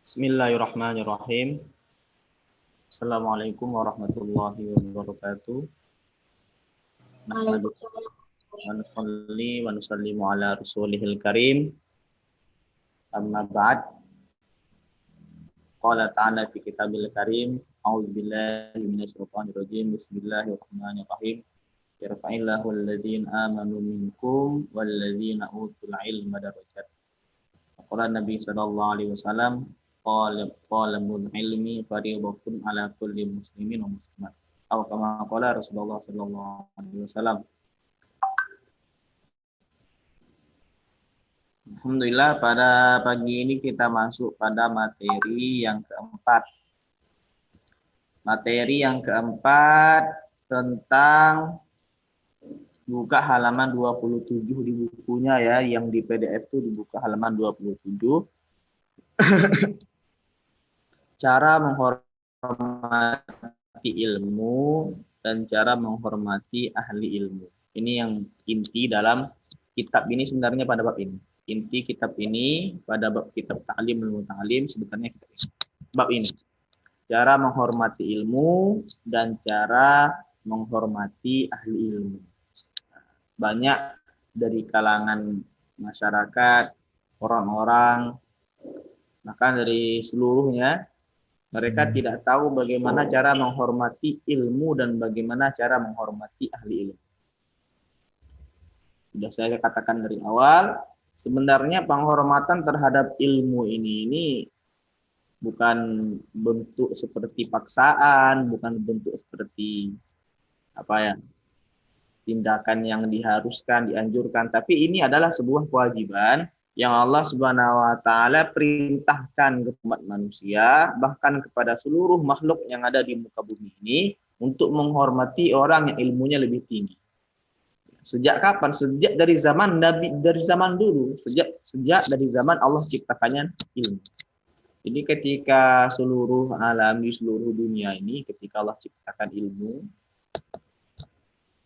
Bismillahirrahmanirrahim. Assalamualaikum warahmatullahi wabarakatuh. Nahmadu Waalaikumsalam. wa nusalli wa nusallimu ala rasulihil karim. Amma ba'd. Qala ta'ala fi kitabil karim. A'udzubillahi minasyaitonir rajim. Bismillahirrahmanirrahim. Yarfa'illahu alladhina amanu minkum walladhina utul ilma darajat. Qala Nabi sallallahu alaihi wasallam, talabul ilmi fardhatun ala kulli muslimin wa muslimat. Atau kama qala Rasulullah sallallahu alaihi wasallam. Alhamdulillah, pada pagi ini kita masuk pada materi yang keempat. Materi yang keempat tentang, buka halaman 27 di bukunya ya, yang di PDF itu dibuka halaman 27. Cara menghormati ilmu dan cara menghormati ahli ilmu. Ini yang inti dalam kitab ini sebenarnya pada bab ini. Inti kitab ini pada bab kitab Ta'lim ilmu ta'lim sebenarnya kitab ini. Bab ini. Cara menghormati ilmu dan cara menghormati ahli ilmu. Banyak dari kalangan masyarakat, orang-orang, bahkan dari seluruhnya, mereka tidak tahu bagaimana cara menghormati ilmu dan bagaimana cara menghormati ahli ilmu. Sudah saya katakan dari awal, sebenarnya penghormatan terhadap ilmu ini bukan bentuk seperti paksaan, bukan bentuk seperti tindakan yang diharuskan, dianjurkan, tapi ini adalah sebuah kewajiban yang Allah Subhanahu wa taala perintahkan kepada manusia, bahkan kepada seluruh makhluk yang ada di muka bumi ini, untuk menghormati orang yang ilmunya lebih tinggi. Sejak kapan? Sejak dari zaman Nabi, dari zaman dulu, sejak dari zaman Allah ciptakannya ilmu. Jadi ketika seluruh alam di seluruh dunia ini, ketika Allah ciptakan ilmu,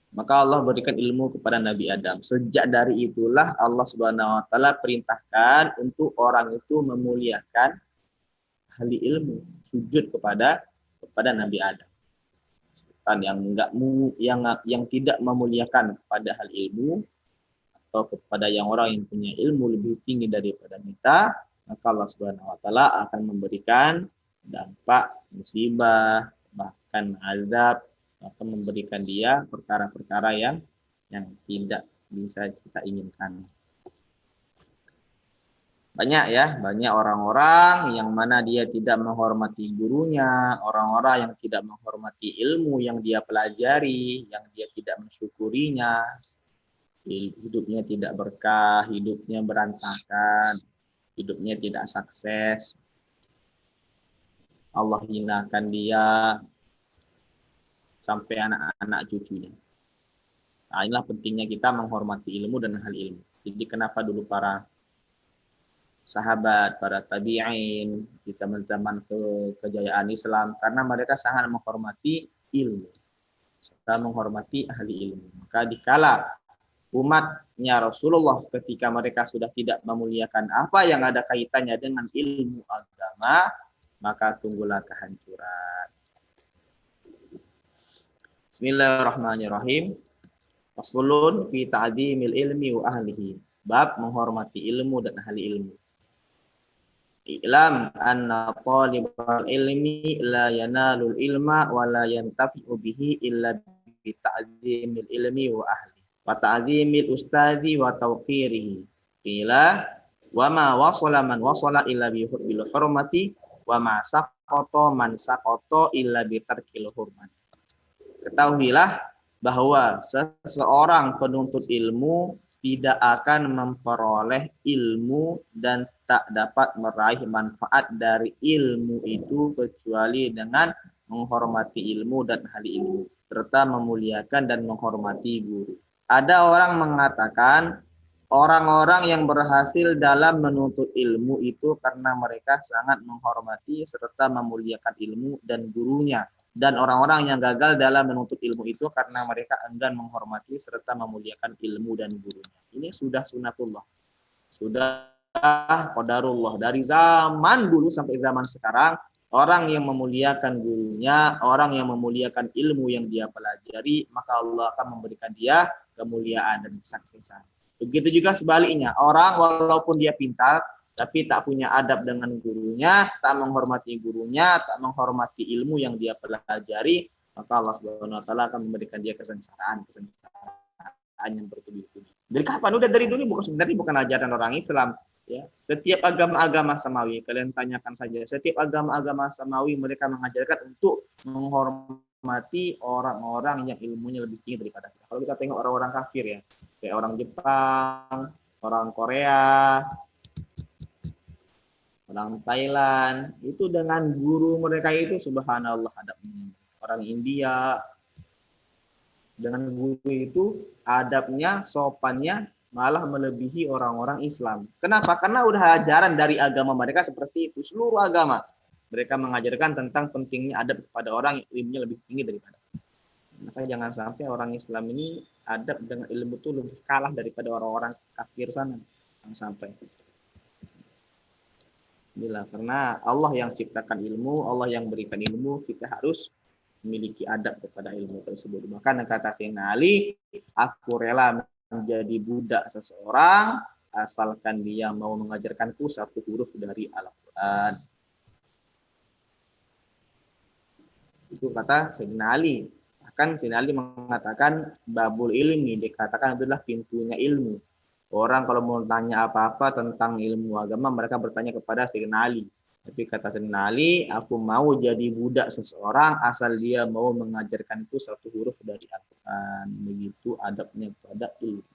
maka Allah berikan ilmu kepada Nabi Adam. Sejak dari itulah Allah Subhanahu wa taala perintahkan untuk orang itu memuliakan ahli ilmu, sujud kepada Nabi Adam. Yang tidak memuliakan kepada hal ilmu atau kepada yang orang yang punya ilmu lebih tinggi daripada kita, maka Allah Subhanahu wa taala akan memberikan dampak musibah, bahkan azab, akan memberikan dia perkara-perkara yang tidak bisa kita inginkan. Banyak orang-orang yang mana dia tidak menghormati gurunya, orang-orang yang tidak menghormati ilmu yang dia pelajari, yang dia tidak mensyukurinya, hidupnya tidak berkah, hidupnya berantakan, hidupnya tidak sukses. Allah hinakan dia sampai anak-anak cucunya. Nah, inilah pentingnya kita menghormati ilmu dan hal ilmu. Jadi kenapa dulu para sahabat, para tabi'in di zaman-zaman kejayaan Islam, karena mereka sangat menghormati ilmu, serta menghormati ahli ilmu. Maka dikala umatnya Rasulullah ketika mereka sudah tidak memuliakan apa yang ada kaitannya dengan ilmu agama, maka tunggulah kehancuran. Bismillahirrahmanirrahim. Faslun fi ta'zimil ilmi wa ahlihi. Bab menghormati ilmu dan ahli ilmu. I'lam anna talibal ilmi la yanalul ilma wa la yantafi'u bihi illa bi ta'zimil ilmi wa ahli. Wa ta'zimil ustazi wa tawqirihi. Qila wa ma wasala man wasala illa bi hurbil hurmati wa ma saqata man saqata illa bi tarkil hurmati. Ketahuilah bahwa seseorang penuntut ilmu tidak akan memperoleh ilmu dan tak dapat meraih manfaat dari ilmu itu kecuali dengan menghormati ilmu dan ahli ilmu, serta memuliakan dan menghormati guru. Ada orang mengatakan orang-orang yang berhasil dalam menuntut ilmu itu karena mereka sangat menghormati serta memuliakan ilmu dan gurunya. Dan orang-orang yang gagal dalam menuntut ilmu itu karena mereka enggan menghormati serta memuliakan ilmu dan gurunya. Ini sudah sunatullah. Sudah qadarullah. Dari zaman dulu sampai zaman sekarang, orang yang memuliakan gurunya, orang yang memuliakan ilmu yang dia pelajari, maka Allah akan memberikan dia kemuliaan dan kesuksesan. Begitu juga sebaliknya, orang walaupun dia pintar, tapi tak punya adab dengan gurunya, tak menghormati gurunya, tak menghormati ilmu yang dia pelajari, maka Allah Subhanahu wa taala akan memberikan dia kesengsaraan yang bertubi-tubi. Dari kapan? Udah dari dulu, bukan sebenarnya bukan ajaran orang Islam, ya. Setiap agama-agama samawi, kalian tanyakan saja, setiap agama-agama samawi mereka mengajarkan untuk menghormati orang-orang yang ilmunya lebih tinggi daripada kita. Kalau kita tengok orang-orang kafir ya, kayak orang Jepang, orang Korea, orang Thailand, itu dengan guru mereka itu subhanallah adabnya. Orang India dengan guru itu adabnya, sopannya malah melebihi orang-orang Islam. Kenapa? Karena udah ajaran dari agama mereka seperti itu. Seluruh agama mereka mengajarkan tentang pentingnya adab kepada orang yang ilmunya lebih tinggi daripada. Maka jangan sampai orang Islam ini adab dengan ilmu itu lebih kalah daripada orang-orang kafir sana. Jangan sampai. Inilah karena Allah yang ciptakan ilmu, Allah yang berikan ilmu, kita harus memiliki adab kepada ilmu tersebut. Bahkan kata Sayyidina Ali, aku rela menjadi budak seseorang asalkan dia mau mengajarkanku satu huruf dari Al-Quran. Itu kata Sayyidina Ali. Bahkan Sayyidina Ali mengatakan babul ilmi, dikatakan adalah pintunya ilmu. Orang kalau mau tanya apa-apa tentang ilmu agama, mereka bertanya kepada Sayyidina Ali. Tapi kata Sayyidina Ali, aku mau jadi budak seseorang asal dia mau mengajarkanku satu huruf dari Al-Quran. Begitu adabnya kepada ilmu.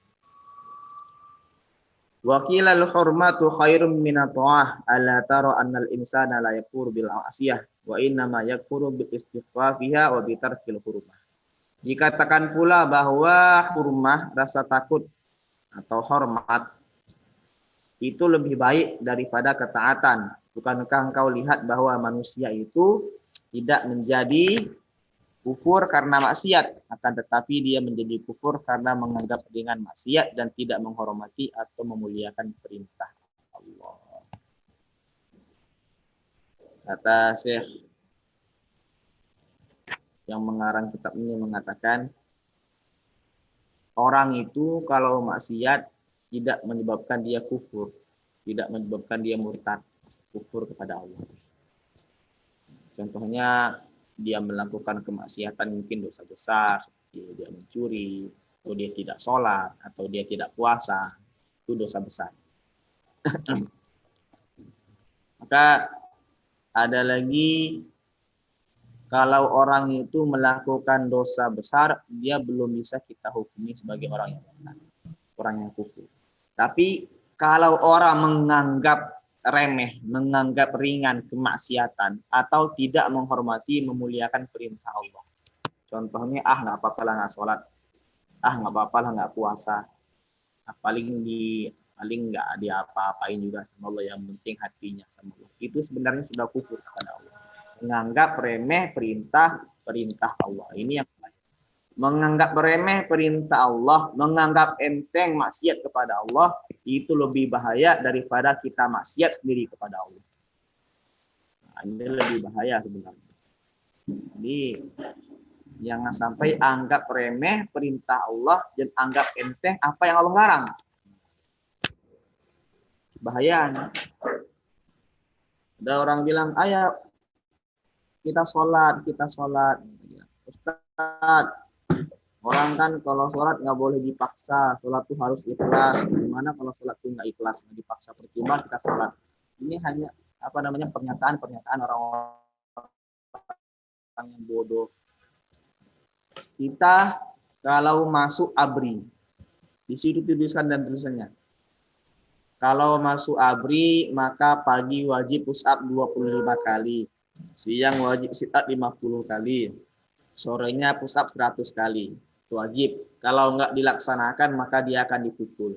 Wa qila al-hurmatu khairum min at-ta'ah ala tara anna al-insana la yakfuru bil ma'siyah wa inna ma yakfuru bil istighfafiha wa bi tarkil hurmah. Dikatakan pula bahwa hurmah, rasa takut atau hormat itu lebih baik daripada ketaatan. Bukankah engkau lihat bahwa manusia itu tidak menjadi kufur karena maksiat, akan tetapi dia menjadi kufur karena menganggap dengan maksiat dan tidak menghormati atau memuliakan perintah Allah. Kata Syekh yang mengarang kitab ini mengatakan, orang itu kalau maksiat tidak menyebabkan dia kufur, tidak menyebabkan dia murtad, kufur kepada Allah. Contohnya dia melakukan kemaksiatan mungkin dosa besar, dia mencuri, atau dia tidak sholat, atau dia tidak puasa, itu dosa besar. Maka ada lagi, kalau orang itu melakukan dosa besar, dia belum bisa kita hukumi sebagai orang yang murtad, orang yang kufur. Tapi kalau orang menganggap remeh, menganggap ringan kemaksiatan, atau tidak menghormati, memuliakan perintah Allah. Contohnya, nggak apa-apa lah nggak sholat, nggak apa-apa lah nggak puasa, paling nggak diapa-apain juga sama Allah, yang penting hatinya sama Allah. Itu sebenarnya sudah kufur kepada Allah. Menganggap remeh perintah Allah. Ini yang menganggap remeh perintah Allah, menganggap enteng maksiat kepada Allah, itu lebih bahaya daripada kita maksiat sendiri kepada Allah. Nah, ini lebih bahaya sebenarnya. Jadi jangan sampai anggap remeh perintah Allah dan anggap enteng apa yang Allah larang. Bahaya. Ada orang bilang, ayo kita sholat. Ustaz, orang kan kalau sholat nggak boleh dipaksa, sholat tuh harus ikhlas. Gimana kalau sholat tuh nggak ikhlas, nggak dipaksa, percuma kita sholat? Ini hanya pernyataan orang-orang yang bodoh. Kita kalau masuk ABRI, di situ tulisan dan tulisannya. Kalau masuk ABRI, maka pagi wajib push up 25 kali, siang wajib sit up 50 kali, sorenya push up 100 kali. Wajib. Kalau nggak dilaksanakan maka dia akan dipukul.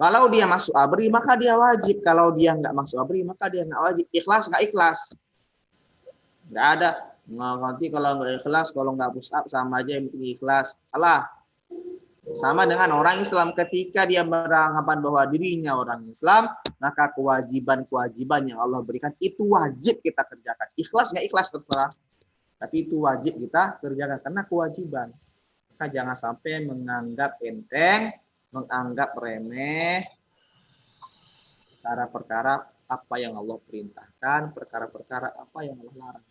Kalau dia masuk ABRI maka dia wajib. Kalau dia nggak masuk ABRI maka dia nggak wajib. Ikhlas nggak ikhlas? Nggak ada. Nanti kalau nggak ikhlas, kalau nggak push up sama aja yang penting ikhlas. Salah. Sama dengan orang Islam, ketika dia beranggapan bahwa dirinya orang Islam, maka kewajiban-kewajiban yang Allah berikan itu wajib kita kerjakan. Ikhlas nggak ikhlas terserah, tapi itu wajib kita kerjakan karena kewajiban. Maka jangan sampai menganggap enteng, menganggap remeh perkara-perkara apa yang Allah perintahkan, perkara-perkara apa yang Allah larang.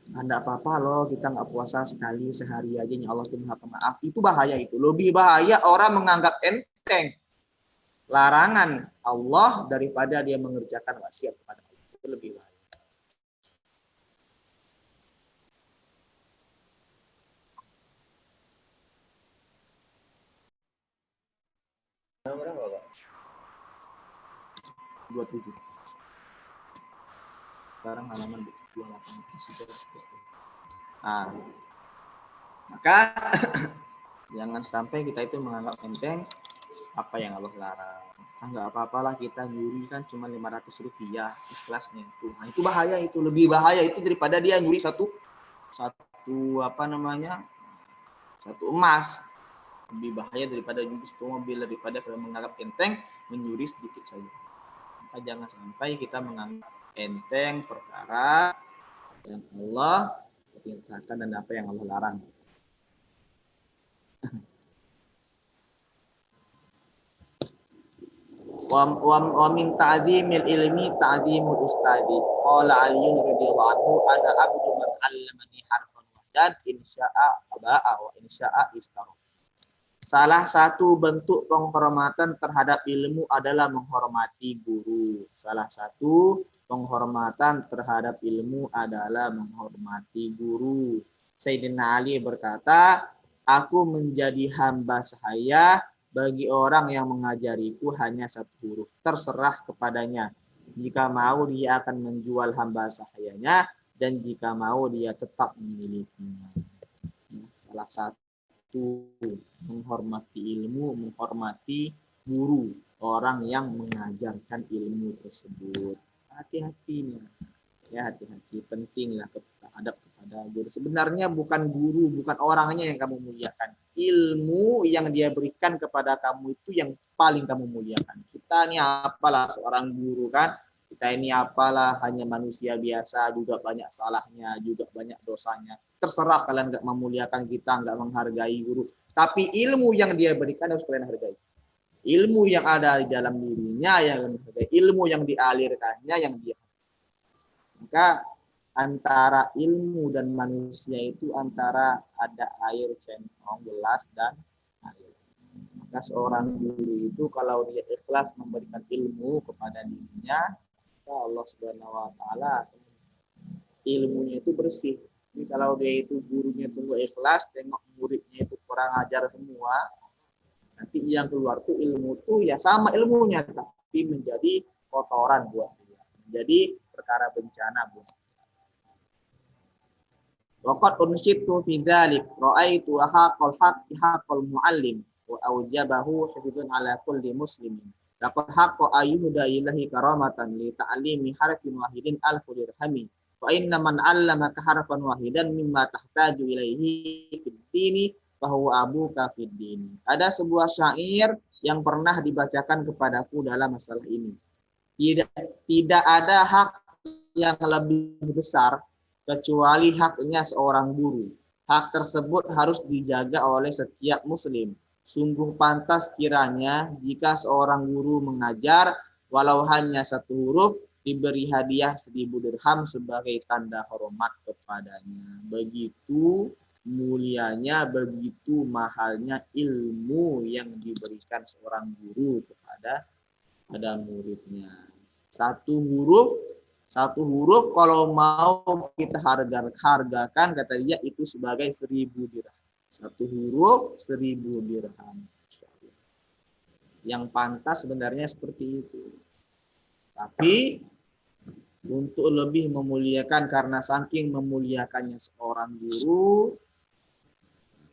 Anda apa-apa loh, kita nggak puasa sekali sehari aja, ya Allah tuh maha pemaaf. Itu bahaya itu. Lebih bahaya orang menganggap enteng larangan Allah daripada dia mengerjakan wasiat kepada Allah. Itu lebih bahaya. Berapa, Pak? 27. Sekarang halaman 28. Nah, maka jangan sampai kita itu menganggap enteng apa yang Allah larang. Nggak apa-apalah kita nyuri kan cuma 500 rupiah ikhlasnya itu. Nah, itu bahaya, itu lebih bahaya itu daripada dia nyuri satu apa namanya, satu emas. Lebih bahaya daripada nyuri satu mobil, daripada kalau menganggap enteng menyuri sedikit saja. Maka jangan sampai kita menganggap enteng perkara yang Allah perintahkan dan apa yang Allah larang. Wa min ta'zimil ilmi ta'zimul ustadi. Qala Ali radhiyallahu anhu ana abdu man 'allamani harfan dan insya'a aba'a wa insya'a istara. Salah satu bentuk penghormatan terhadap ilmu adalah menghormati guru. Salah satu penghormatan terhadap ilmu adalah menghormati guru. Sayyidina Ali berkata, aku menjadi hamba sahaya bagi orang yang mengajariku hanya satu huruf. Terserah kepadanya. Jika mau dia akan menjual hamba sahayanya, dan jika mau dia tetap memilikinya. Salah satu menghormati ilmu, menghormati guru, orang yang mengajarkan ilmu tersebut. Hati-hatinya, ya hati-hati, pentinglah terhadap kepada guru. Sebenarnya bukan guru, bukan orangnya yang kamu muliakan, ilmu yang dia berikan kepada kamu itu yang paling kamu muliakan. Kita ini apalah seorang guru kan? Kita ini apalah hanya manusia biasa, juga banyak salahnya, juga banyak dosanya. Terserah kalian nggak memuliakan kita, nggak menghargai guru. Tapi ilmu yang dia berikan harus kalian hargai. Ilmu yang ada di dalam dirinya yang menghargai, ilmu yang dialirkannya yang dia. Maka antara ilmu dan manusia itu antara ada air centong, gelas dan air. Maka seorang guru itu kalau dia ikhlas memberikan ilmu kepada dirinya, Allah Subhanahu wa taala ilmunya itu bersih. Jadi kalau dia itu gurunya tunggu ikhlas, tengok muridnya itu kurang ajar semua, nanti yang keluar tuh ilmu tuh ya sama ilmunya tapi menjadi kotoran buat dia. Menjadi perkara bencana buat dia. Waqad unsyitu fi dzalik ra'aitu haqal haqqi haqqal muallim wa aujabahu hifdzun ala kulli muslimin. Laqad haqqa ayyuda ilahi karamatan li ta'limi harfin wahidin alfu dirhami. Fa inna man 'allamaka harfan wahidan mimma tahtaju ilaihi fid dini fa huwa abuka fid din. Ada sebuah syair yang pernah dibacakan kepadaku dalam masalah ini. Tidak ada hak yang lebih besar kecuali haknya seorang guru. Hak tersebut harus dijaga oleh setiap muslim. Sungguh pantas kiranya jika seorang guru mengajar walau hanya satu huruf diberi hadiah 1000 dirham sebagai tanda hormat kepadanya. Begitu mulianya, begitu mahalnya ilmu yang diberikan seorang guru kepada muridnya. Satu huruf kalau mau kita hargakan kata dia itu sebagai 1000 dirham. Satu huruf 1000 dirham. Yang pantas sebenarnya seperti itu. Tapi untuk lebih memuliakan karena saking memuliakannya seorang guru,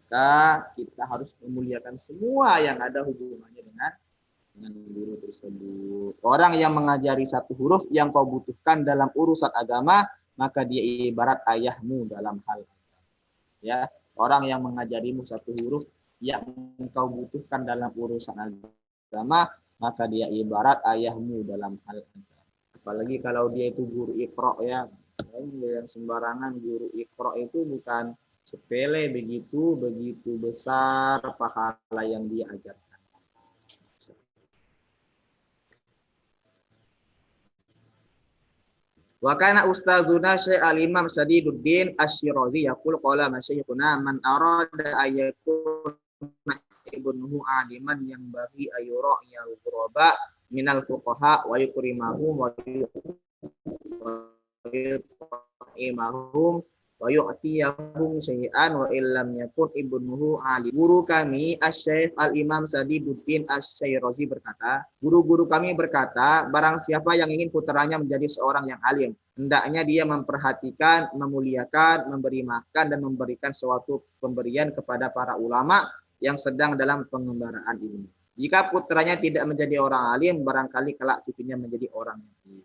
maka kita harus memuliakan semua yang ada hubungannya dengan guru tersebut. Orang yang mengajari satu huruf yang kau butuhkan dalam urusan agama, maka dia ibarat ayahmu dalam hal ya. Orang yang mengajarimu satu huruf yang engkau butuhkan dalam urusan agama, maka dia ibarat ayahmu dalam hal agama. Apalagi kalau dia itu guru Iqra ya. Yang sembarangan guru Iqra itu bukan sepele, begitu besar pahala yang dia ajarkan. Wa kana ustadzuna Syekh al-Imam Sadiduddin Asy-Syirazi yaqul qala masyayikhuna man arada ayyakuna ibnuhu aliman yang bagi ayura ya ghuraba minal fuqaha wa yukrimahum wa yut'imahum wa yu'tiyahum syai'an wa illam yakun ibnuhu alim. Guru kami Asy-Syaikh Al-Imam Sadiduddin Asy-Syirazi berkata, guru-guru kami berkata, barang siapa yang ingin putranya menjadi seorang yang alim, hendaknya dia memperhatikan, memuliakan, memberi makan dan memberikan suatu pemberian kepada para ulama yang sedang dalam pengembaraan ilmu. Jika putranya tidak menjadi orang alim, barangkali kelak cucunya menjadi orang yang alim.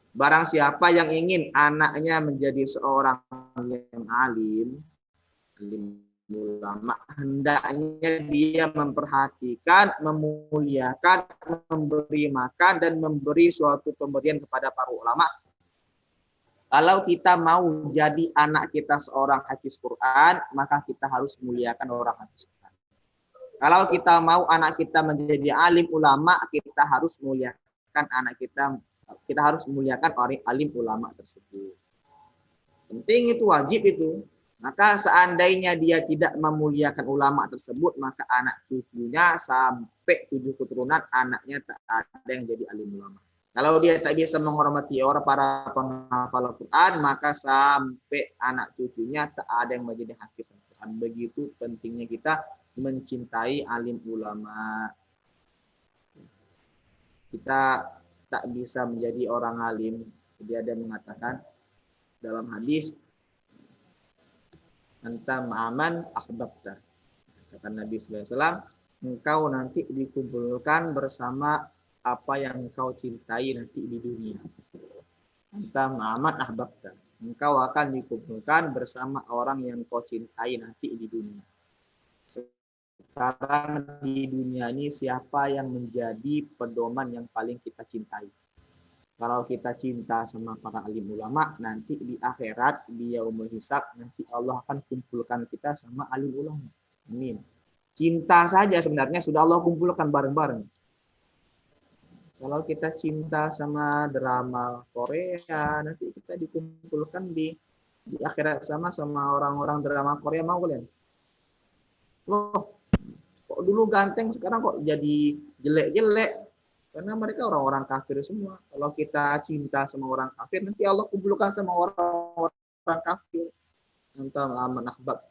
Barang siapa yang ingin anaknya menjadi seorang yang alim ulama, hendaknya dia memperhatikan, memuliakan, memberi makan dan memberi suatu pemberian kepada para ulama. Kalau kita mau jadi anak kita seorang hafiz Quran, maka kita harus muliakan orang hafiz Quran. Kalau kita mau anak kita menjadi alim ulama, kita harus muliakan anak kita harus memuliakan orang alim ulama tersebut. Penting itu, wajib itu. Maka seandainya dia tidak memuliakan ulama tersebut, maka anak cucunya sampai 7 keturunan anaknya tak ada yang jadi alim ulama. Kalau dia tak bisa menghormati orang para penghafal Al-Quran, maka sampai anak cucunya tak ada yang menjadi hafiz Al-Quran. Begitu pentingnya kita mencintai alim ulama. Kita tak bisa menjadi orang alim. Jadi ada mengatakan dalam hadis, anta ma'aman ahbabta. Kata Nabi SAW, engkau nanti dikumpulkan bersama apa yang engkau cintai nanti di dunia. Anta ma'aman ahbabta. Engkau akan dikumpulkan bersama orang yang kau cintai nanti di dunia. Sekarang di dunia ini siapa yang menjadi pedoman yang paling kita cintai? Kalau kita cinta sama para alim ulama, nanti di akhirat, di yaumul hisab, nanti Allah akan kumpulkan kita sama alim ulama. Amin. Cinta saja sebenarnya sudah Allah kumpulkan bareng-bareng. Kalau kita cinta sama drama Korea, nanti kita dikumpulkan di akhirat sama orang-orang drama Korea, mau kalian? Loh, kok dulu ganteng, sekarang kok jadi jelek-jelek? Karena mereka orang-orang kafir semua. Kalau kita cinta sama orang kafir, nanti Allah kumpulkan sama orang-orang kafir. Entah aman ahbab.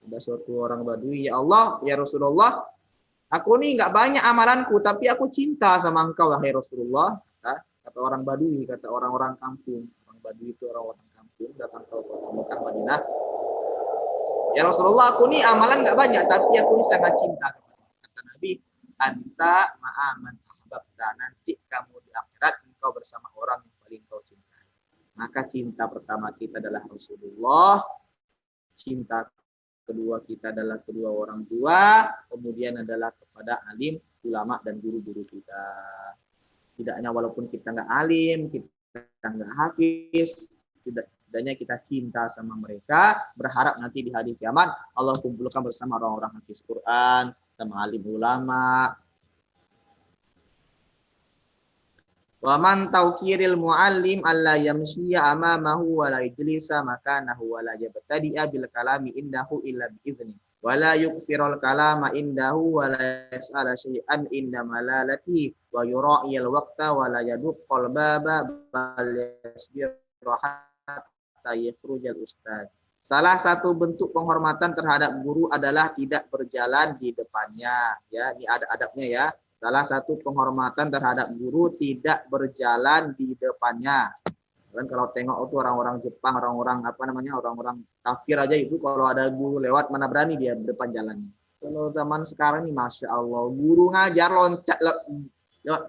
Ada suatu orang Badui, ya Allah, ya Rasulullah, aku nih nggak banyak amalanku, tapi aku cinta sama engkau, wahai Rasulullah. Kata orang Badui, kata orang-orang kampung. Orang Badui itu orang-orang kampung, datang ke kota Mekah Madinah. Ya Rasulullah, aku nih amalan nggak banyak, tapi aku nih sangat cinta. Kata Nabi, anta ma'aman ahbabta, nanti kamu di akhirat engkau bersama orang yang paling kau cintai. Maka cinta pertama kita adalah Rasulullah, cinta kedua kita adalah kedua orang tua, kemudian adalah kepada alim, ulama dan guru-guru kita. Tidak hanya walaupun kita nggak alim, kita nggak hafiz, tidaknya kita cinta sama mereka, berharap nanti di hari kiamat Allah kumpulkan bersama orang-orang hafiz Quran, sama alim ulama. Wa man tawqiril muallim alla yamshiya amamahu wa la yajlisa makanahu wa la yabtadi'a bil kalami indahu illa bi idzni wa la yukthirul kalama indahu wa la yas'ala syai'an inda malalati wa yura'il waqta wa la yaduqqal baba bal yasbir hatta yakhrujal ustaz. Salah satu bentuk penghormatan terhadap guru adalah tidak berjalan di depannya. Ya, ini ada adabnya ya. Salah satu penghormatan terhadap guru tidak berjalan di depannya. Kan kalau tengok itu orang-orang Jepang, orang-orang orang-orang kafir aja itu kalau ada guru lewat mana berani dia depan jalannya. Kalau zaman sekarang ini masya Allah, guru ngajar loncat lewat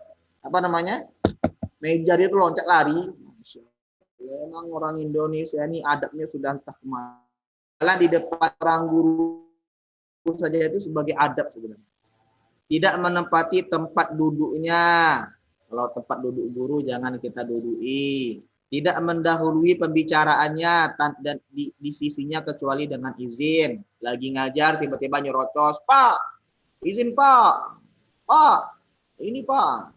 meja dia tuh loncat lari. Masya Allah. Memang orang Indonesia ini adabnya sudah entah kemana. Jalan di depan orang guru saja itu sebagai adab sebenarnya. Tidak menempati tempat duduknya. Kalau tempat duduk guru jangan kita duduki. Tidak mendahului pembicaraannya dan di sisinya kecuali dengan izin. Lagi ngajar tiba-tiba nyerocos, Pak, izin Pak, Pak, ini Pak.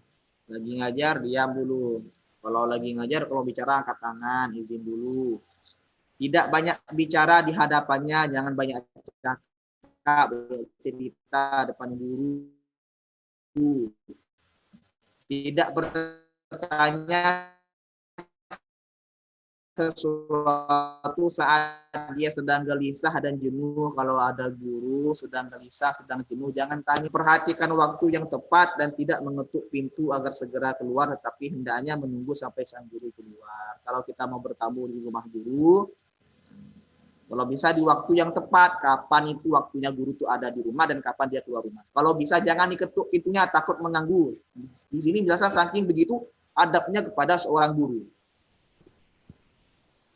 Lagi ngajar diam dulu. Kalau lagi ngajar, kalau bicara angkat tangan, izin dulu. Tidak banyak bicara di hadapannya, jangan banyak cakap, cerita depan guru. Tidak bertanya sesuatu saat dia sedang gelisah dan jenuh. Kalau ada guru sedang gelisah, sedang jenuh, jangan tanya. Perhatikan waktu yang tepat dan tidak mengetuk pintu agar segera keluar, tetapi hendaknya menunggu sampai sang guru keluar. Kalau kita mau bertamu di rumah guru, kalau bisa di waktu yang tepat, kapan itu waktunya guru itu ada di rumah dan kapan dia keluar rumah. Kalau bisa jangan diketuk pintunya, takut mengganggu. Di sini jelaskan saking begitu adabnya kepada seorang guru.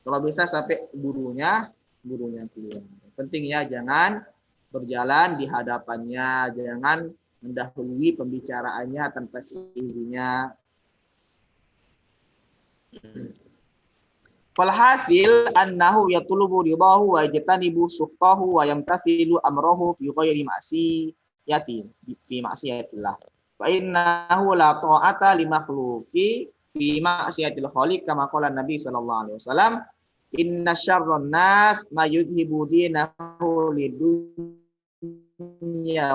Kalau bisa sampai gurunya keluar. Pentingnya jangan berjalan di hadapannya, jangan mendahului pembicaraannya tanpa izinnya. Falhasil annahu yatlubu ridahu wa yajtanibu suqtahu wa yamtathilu amrahu fi ghairi ma'siyatillah. Fa innahu la ta'ata li makhluqi fi ma'siyatil khaliq kama qala Nabi sallallahu alaihi wasallam. Inna syarron nas ma yudhibu dinahu lidunya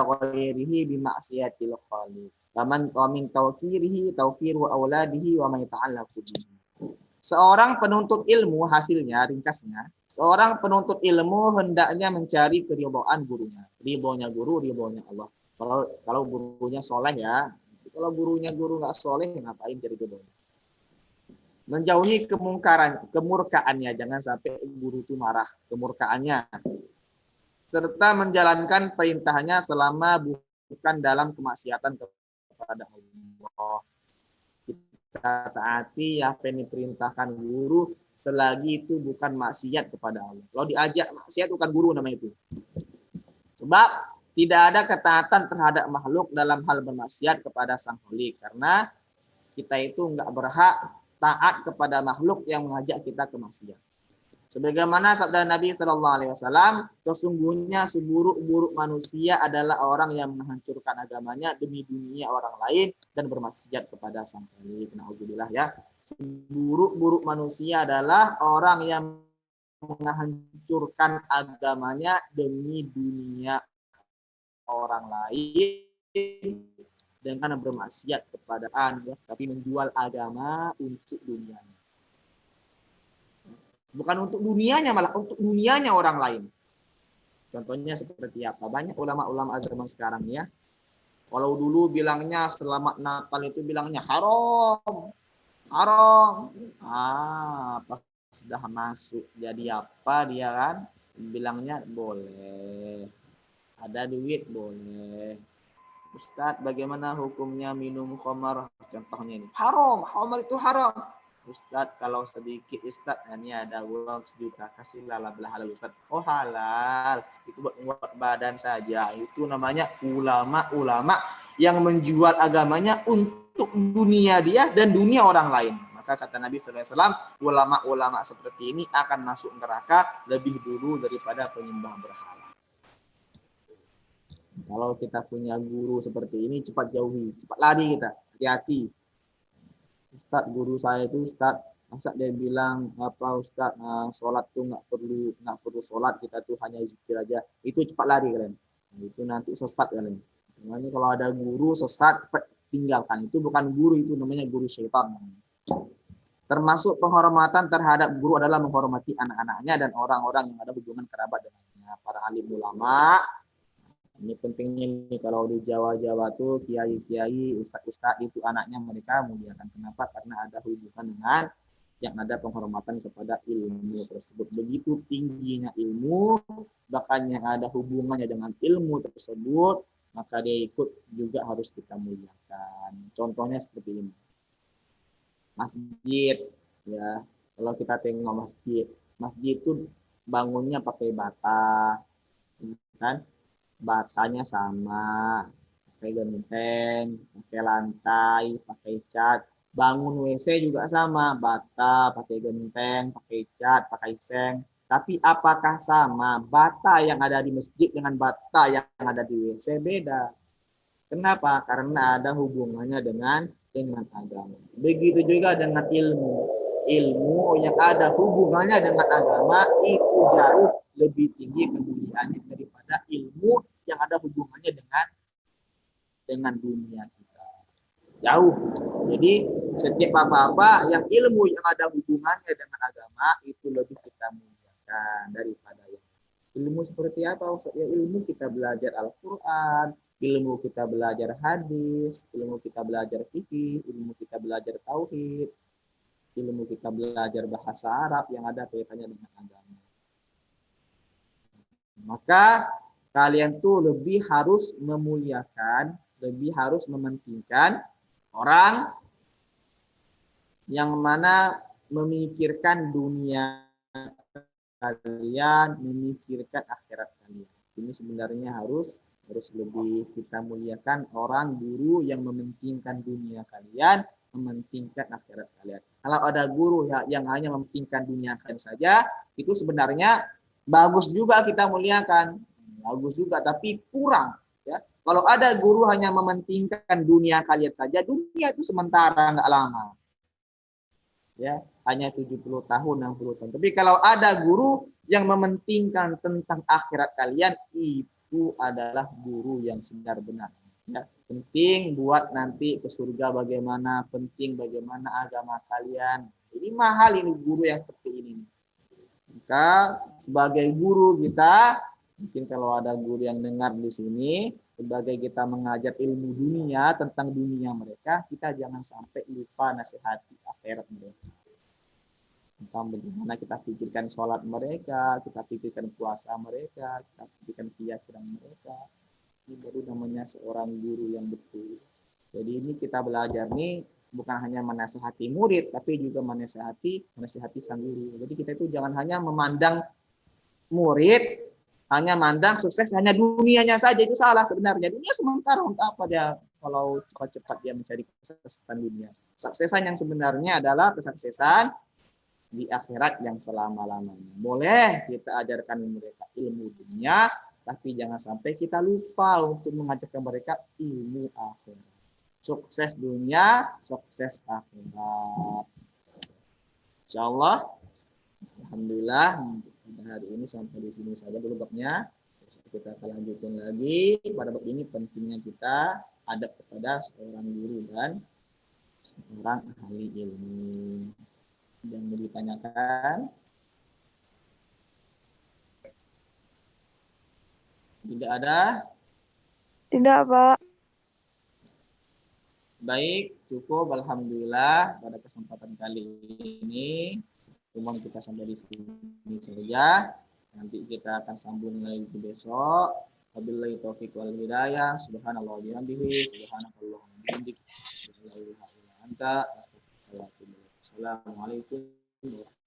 ghairihi bima'siyatil khaliq. Faman min tawqirihi tawqiru auladihi wa man ta'allaqu bihi. Seorang penuntut ilmu, hasilnya ringkasnya, seorang penuntut ilmu hendaknya mencari keridhaan gurunya. Ridhonya guru, ridhonya Allah. Kalau gurunya soleh ya. Kalau gurunya guru nggak soleh, ngapain cari ridhonya? Menjauhi kemurkaannya, jangan sampai guru itu marah, kemurkaannya, serta menjalankan perintahnya selama bukan dalam kemaksiatan kepada Allah. Kita taati apa yang diperintahkan guru selagi itu bukan maksiat kepada Allah. Kalau diajak maksiat bukan guru namanya itu. Sebab tidak ada ketaatan terhadap makhluk dalam hal bermaksiat kepada Sang Khalik, karena kita itu enggak berhak taat kepada makhluk yang mengajak kita ke maksiat. Sebagaimana sabda Nabi Shallallahu Alaihi Wasallam, sesungguhnya seburuk-buruk manusia adalah orang yang menghancurkan agamanya demi dunia orang lain dan bermaksiat kepada Sang Khalik. Alhamdulillah ya. Seburuk-buruk manusia adalah orang yang menghancurkan agamanya demi dunia orang lain dengan bermaksiat kepada Allah, tapi menjual agama untuk dunianya. Bukan untuk dunianya, malah untuk dunianya orang lain. Contohnya seperti apa? Banyak ulama-ulama zaman sekarang ya. Kalau dulu bilangnya selamat Natal itu bilangnya haram. Haram. Pas sudah masuk jadi apa dia kan? Bilangnya boleh. Ada duit boleh. Ustadz, bagaimana hukumnya minum khamar? Contohnya ini. Haram, khamar itu haram. Ustadz, kalau sedikit Ustadz, ini ada uang 1 juta, kasihlah halal Ustadz. Oh halal, itu buat badan saja. Itu namanya ulama-ulama yang menjual agamanya untuk dunia dia dan dunia orang lain. Maka kata Nabi SAW, ulama-ulama seperti ini akan masuk neraka lebih dulu daripada penyembah berhala. Kalau kita punya guru seperti ini, cepat jauhi, cepat lari kita, hati-hati. Ustadz, guru saya itu Ustadz, masa dia bilang apa Ustadz, sholat tuh nggak perlu sholat, kita tuh hanya zikir aja. Itu cepat lari kalian. Itu nanti sesat kalian. Makanya kalau ada guru sesat, cepat tinggalkan. Itu bukan guru, itu namanya guru syaitan. Termasuk penghormatan terhadap guru adalah menghormati anak-anaknya dan orang-orang yang ada hubungan kerabat dengannya. Para alim ulama. Ini pentingnya nih, kalau di Jawa-Jawa tuh kiai-kiai, ustadz-ustadz itu anaknya mereka muliakan. Kenapa? Karena ada hubungan dengan yang ada penghormatan kepada ilmu tersebut. Begitu tingginya ilmu, bahkan yang ada hubungannya dengan ilmu tersebut, maka dia ikut juga harus kita muliakan. Contohnya seperti ini. Masjid, ya. Kalau kita tengok masjid itu bangunnya pakai bata, kan? batanya sama, pakai genteng, pakai lantai, pakai cat. Bangun WC juga sama, bata, pakai genteng, pakai cat, pakai seng. Tapi apakah sama bata yang ada di masjid dengan bata yang ada di WC? Beda. Kenapa? Karena ada hubungannya dengan agama. Begitu juga dengan ilmu. Ilmu yang ada hubungannya dengan agama itu jauh lebih tinggi kemuliaannya daripada ilmu yang ada hubungannya dengan dunia kita. Jauh. Jadi setiap apa-apa yang ilmu yang ada hubungannya dengan agama itu lebih kita muliakan daripada yang ilmu seperti apa? Ya, ilmu kita belajar Al-Quran, ilmu kita belajar hadis, ilmu kita belajar fikih, ilmu kita belajar tauhid, ilmu kita belajar bahasa Arab yang ada kaitannya dengan agama. Maka kalian tuh lebih harus memuliakan, lebih harus mementingkan orang yang mana memikirkan dunia kalian, memikirkan akhirat kalian. Ini sebenarnya harus lebih kita muliakan orang guru yang mementingkan dunia kalian, mementingkan akhirat kalian. Kalau ada guru yang hanya mementingkan dunia kalian saja, itu sebenarnya bagus juga kita muliakan, bagus juga, tapi kurang. Ya, kalau ada guru hanya mementingkan dunia kalian saja, dunia itu sementara, nggak lama. Ya, hanya 70 tahun, 60 tahun. Tapi kalau ada guru yang mementingkan tentang akhirat kalian, itu adalah guru yang benar-benar. Ya, penting buat nanti ke surga bagaimana, penting bagaimana agama kalian. Ini mahal ini guru yang seperti ini. Maka sebagai guru kita, mungkin kalau ada guru yang dengar di sini, sebagai kita mengajar ilmu dunia tentang dunia mereka, kita jangan sampai lupa nasihati akhirat mereka. Tentang bagaimana kita pikirkan sholat mereka, kita pikirkan puasa mereka, kita pikirkan keyakinan mereka. Ini baru namanya seorang guru yang betul. Jadi ini kita belajar nih bukan hanya menasihati murid, tapi juga menasihati sang guru. Jadi kita itu jangan hanya memandang murid, hanya mandang sukses hanya dunianya saja, itu salah sebenarnya. Dunia sementara, untuk apa dia kalau cepat-cepat dia mencari kesuksesan dunia. Kesuksesan yang sebenarnya adalah kesuksesan di akhirat yang selama-lamanya. Boleh kita ajarkan mereka ilmu dunia, tapi jangan sampai kita lupa untuk mengajarkan mereka ilmu akhirat. Sukses dunia, sukses akhirat. Insyaallah. Alhamdulillah, hari ini sampai di sini saja dulu babnya. Kita akan lanjutkan lagi. Pada bab ini pentingnya kita adab kepada seorang guru dan seorang ahli ilmu. Yang mau ditanyakan? Tidak ada? Tidak, Pak. Baik, cukup. Alhamdulillah pada kesempatan kali ini cuma kita sampai di sini saja. Nanti kita akan sambung lagi besok. Wabillahi taufiq wal hidayah. Subhanallah wa bihamdihi. Subhanallah wa bihamdihi. Assalamualaikum warahmatullahi wabarakatuh.